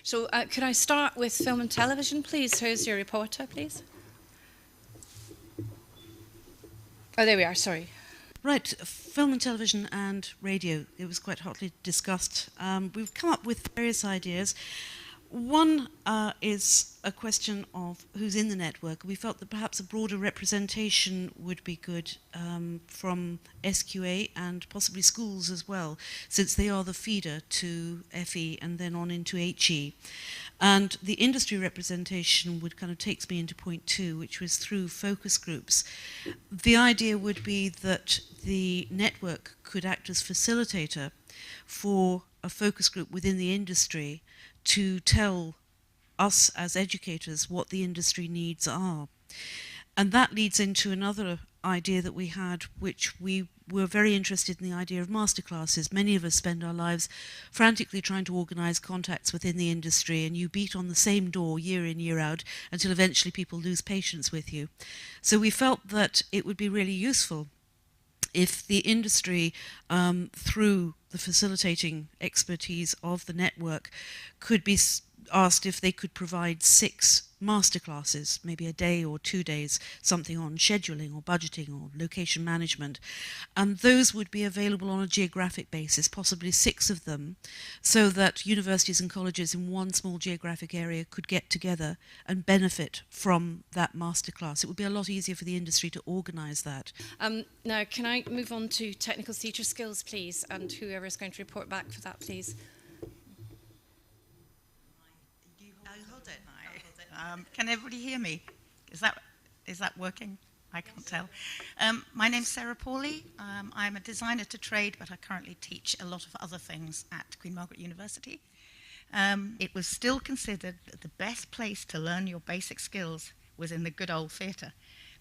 So could I start with film and television, please? Who's your reporter, please? Oh, there we are, sorry. Right, film and television and radio. It was quite hotly discussed. We've come up with various ideas. One is a question of who's in the network. We felt that perhaps a broader representation would be good from SQA and possibly schools as well, since they are the feeder to FE and then on into HE. And the industry representation would kind of takes me into point 2, which was through focus groups. The idea would be that the network could act as facilitator for a focus group within the industry to tell us as educators what the industry needs are. And that leads into another idea that we had, which we were very interested in the idea of masterclasses. Many of us spend our lives frantically trying to organise contacts within the industry, and you beat on the same door year in, year out, until eventually people lose patience with you. So we felt that it would be really useful if the industry, through the facilitating expertise of the network, could be asked if they could provide 6 masterclasses, maybe a day or 2 days, something on scheduling or budgeting or location management. And those would be available on a geographic basis, possibly 6 of them, so that universities and colleges in one small geographic area could get together and benefit from that masterclass. It would be a lot easier for the industry to organise that. Now, can I move on to technical theatre skills, please, and whoever is going to report back for that, please? Can everybody hear me? Is that working? I can't tell. My name's Sarah Pawley. I'm a designer to trade, but I currently teach a lot of other things at Queen Margaret University. It was still considered that the best place to learn your basic skills was in the good old theatre,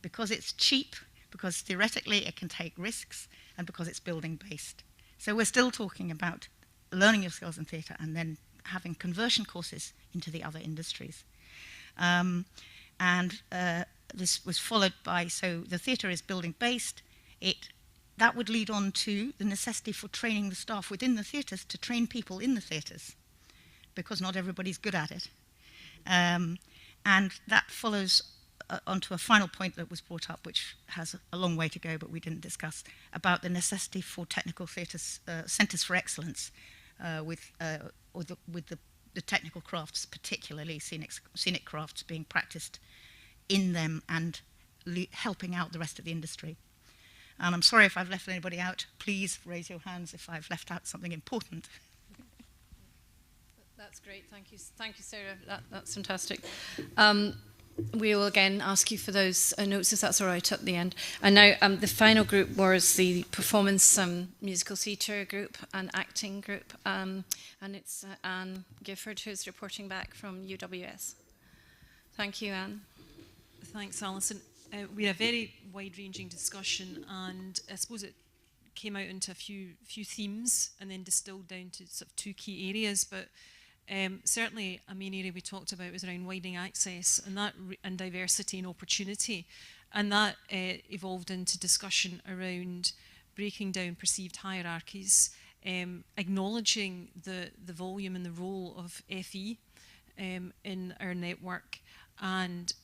because it's cheap, because theoretically it can take risks, and because it's building based. So we're still talking about learning your skills in theatre and then having conversion courses into the other industries. This was followed by, so the theatre is building based. That would lead on to the necessity for training the staff within the theatres to train people in the theatres, because not everybody's good at it. And that follows onto a final point that was brought up, which has a long way to go, but we didn't discuss, about the necessity for technical theatres, centres for excellence, with the technical crafts, particularly scenic crafts, being practiced in them and helping out the rest of the industry. And I'm sorry if I've left anybody out. Please raise your hands if I've left out something important. That's great. Thank you, Sarah. That's fantastic. We will again ask you for those notes, if that's all right, at the end. And now the final group was the performance musical theatre group and acting group. And it's Anne Gifford who's reporting back from UWS. Thank you, Anne. Thanks, Alison. We had a very wide-ranging discussion, and I suppose it came out into a few themes and then distilled down to sort of 2 key areas. But certainly a main area we talked about was around widening access and diversity and opportunity, and that evolved into discussion around breaking down perceived hierarchies, acknowledging the volume and the role of FE in our network, and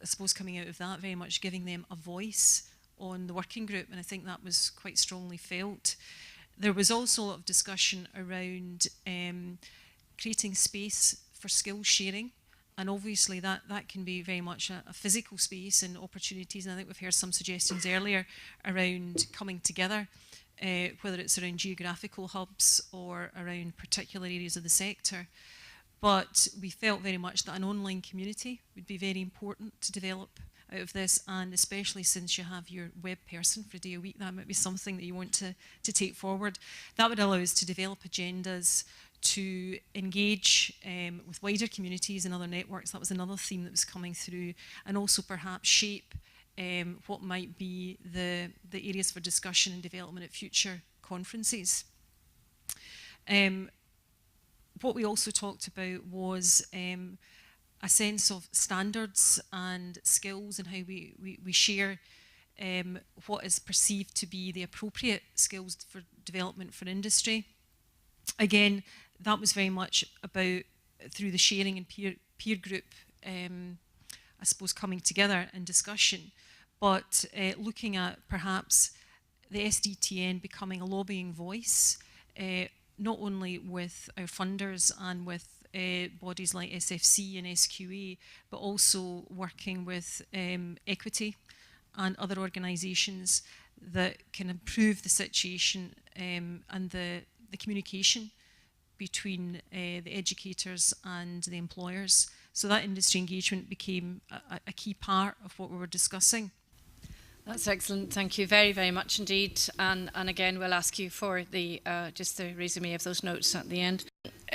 I suppose coming out of that very much giving them a voice on the working group, and I think that was quite strongly felt. There was also a lot of discussion around creating space for skill sharing, and obviously that can be very much a physical space and opportunities, and I think we've heard some suggestions earlier around coming together, whether it's around geographical hubs or around particular areas of the sector. But we felt very much that an online community would be very important to develop out of this, and especially since you have your web person for a day a week, that might be something that you want to take forward. That would allow us to develop agendas, to engage with wider communities and other networks. That was another theme that was coming through, and also perhaps shape what might be the areas for discussion and development at future conferences. What we also talked about was a sense of standards and skills, and how we share what is perceived to be the appropriate skills for development for industry. Again, that was very much about through the sharing and peer group, I suppose, coming together in discussion, but looking at perhaps the SDTN becoming a lobbying voice, not only with our funders and with bodies like SFC and SQA, but also working with Equity and other organisations that can improve the situation and the communication between the educators and the employers. So that industry engagement became a key part of what we were discussing. That's excellent. Thank you very, very much indeed. And again, we'll ask you for the just the resume of those notes at the end.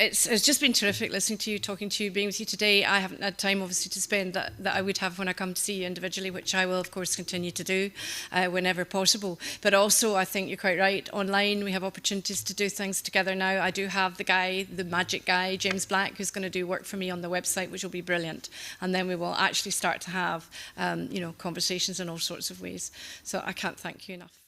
It's just been terrific listening to you, talking to you, being with you today. I haven't had time, obviously, to spend that I would have when I come to see you individually, which I will, of course, continue to do whenever possible. But also, I think you're quite right. Online, we have opportunities to do things together now. I do have the magic guy, James Black, who's going to do work for me on the website, which will be brilliant. And then we will actually start to have, conversations in all sorts of ways. So I can't thank you enough.